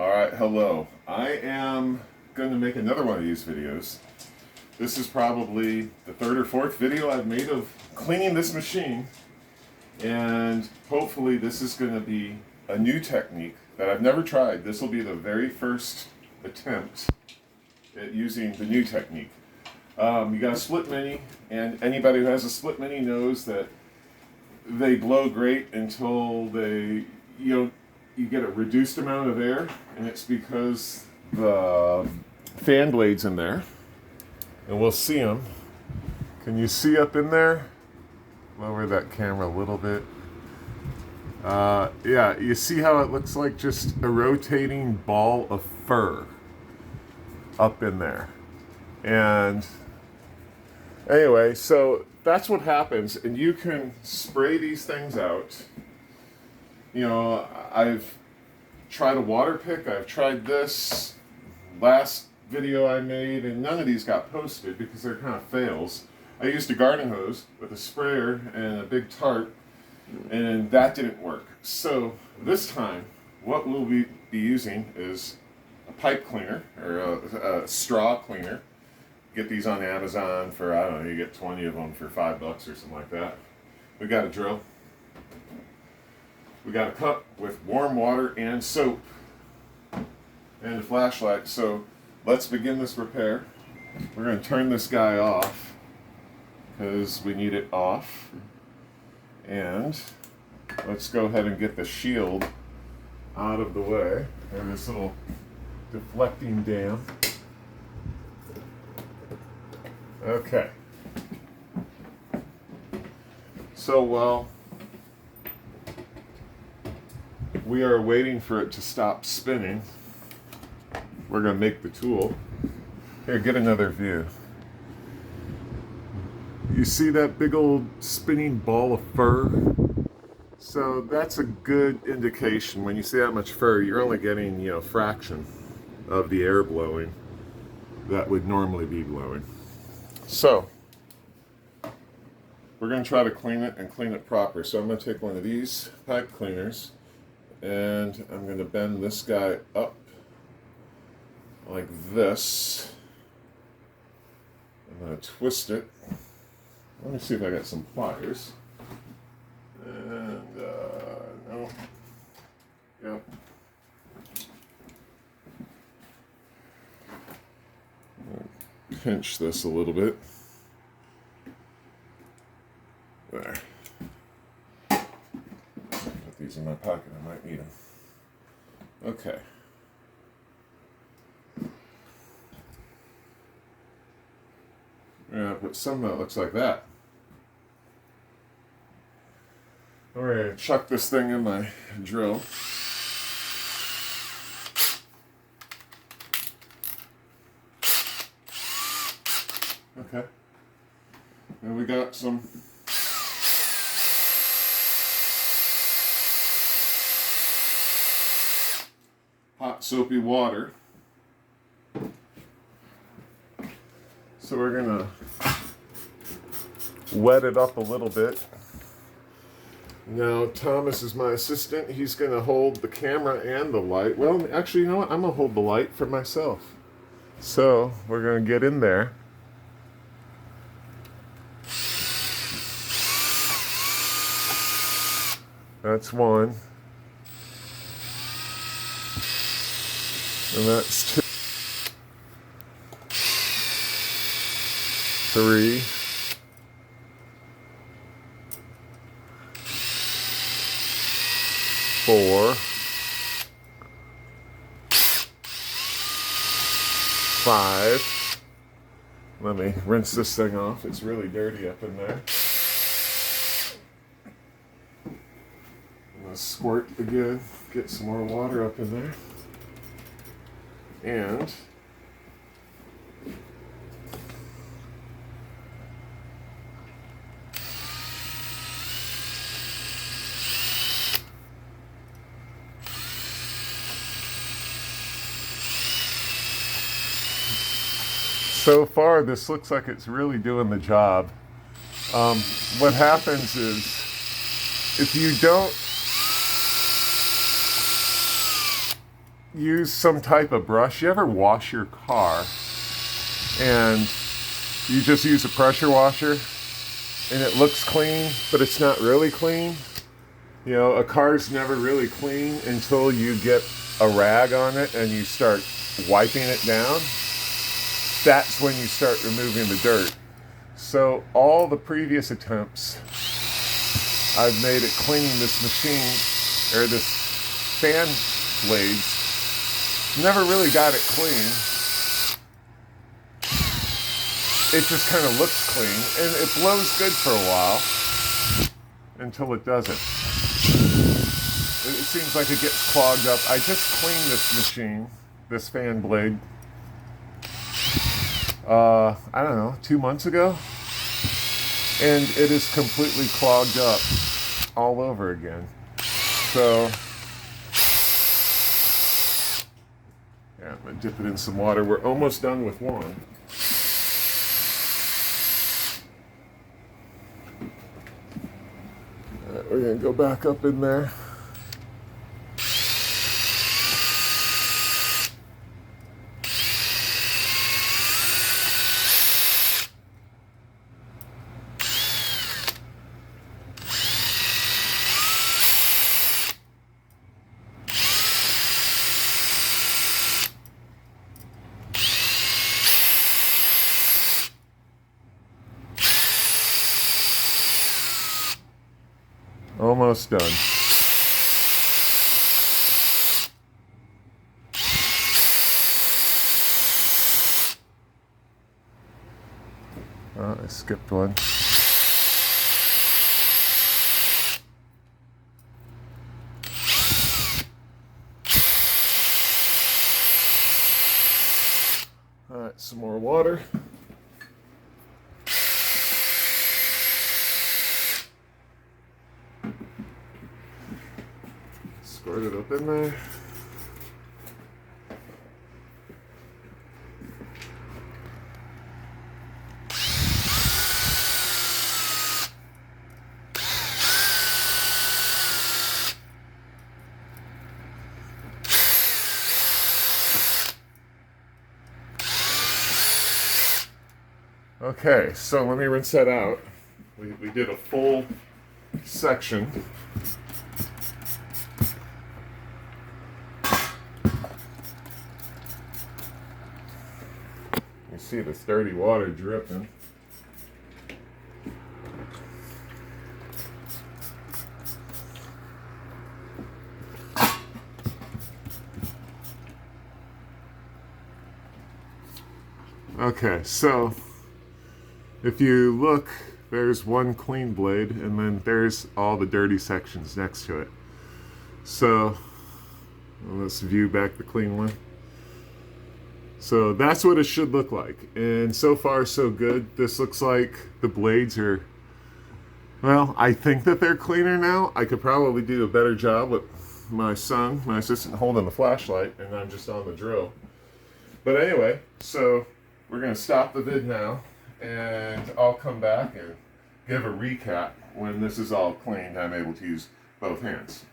Alright, hello. I am going to make another one of these videos. This is probably the third or fourth video I've made of cleaning this machine. And hopefully this is going to be a new technique that I've never tried. This will be the very first attempt at using the new technique. You got a split mini, and anybody who has a split mini knows that they blow great until you get a reduced amount of air, and it's because the fan blades in there, and we'll see them. Can you see up in there? Lower that camera a little bit. Yeah, you see how it looks like just a rotating ball of fur up in there. And anyway, so that's what happens, and you can spray these things out. You know, I've tried a water pick, I've tried this last video I made, and none of these got posted because they're kind of fails. I used a garden hose with a sprayer and a big tarp, and that didn't work. So this time, what we'll be using is a pipe cleaner, or a straw cleaner. Get these on Amazon for, I don't know, you get 20 of them for $5 or something like that. We got a drill. We got a cup with warm water and soap and a flashlight. So let's begin this repair. We're going to turn this guy off because we need it off. And let's go ahead and get the shield out of the way. And this little deflecting dam. Okay. So while we are waiting for it to stop spinning, we're going to make the tool. Here, get another view. You see that big old spinning ball of fur? So that's a good indication. When you see that much fur, you're only getting, a fraction of the air blowing that would normally be blowing. So we're going to try to clean it and clean it proper. So I'm going to take one of these pipe cleaners and I'm going to bend this guy up like this. I'm going to twist it. Let me see if I got some pliers. And, no. Yep. Pinch this a little bit. There. Put these in my pocket, I might need them. Okay. Yeah, put some that looks like that. We're gonna chuck this thing in my drill. Okay. And we got some hot soapy water. So we're gonna wet it up a little bit. Now Thomas is my assistant. He's gonna hold the camera and the light. Well, actually, you know what? I'm gonna hold the light for myself. So we're gonna get in there. That's one. And that's 2. 3. 4. 5. Let me rinse this thing off. It's really dirty up in there. Squirt again, get some more water up in there, and so far this looks like it's really doing the job. What happens is if you don't use some type of brush, you ever wash your car and you just use a pressure washer and it looks clean, but it's not really clean? You know, a car's never really clean until you get a rag on it and you start wiping it down. That's when you start removing the dirt. So all the previous attempts I've made at cleaning this machine, or this fan blades, never really got it clean. It just kind of looks clean, and it blows good for a while until it doesn't. It seems like it gets clogged up. I just cleaned this machine, this fan blade, I don't know, 2 months ago, and it is completely clogged up all over again. So yeah, I'm gonna dip it in some water. We're almost done with one. All right, we're gonna go back up in there. Almost done. Oh, I skipped one. All right, some more water. Squirt it up in there. Okay, so let me rinse that out. We did a full section. You see this dirty water dripping. Okay, so if you look, there's one clean blade and then there's all the dirty sections next to it. So let's view back the clean one. So that's what it should look like. And so far so good. This looks like the blades are, well, I think that they're cleaner now. I could probably do a better job with my son, my assistant, holding the flashlight and I'm just on the drill. But anyway, so we're gonna stop the vid now and I'll come back and give a recap when this is all cleaned. I'm able to use both hands.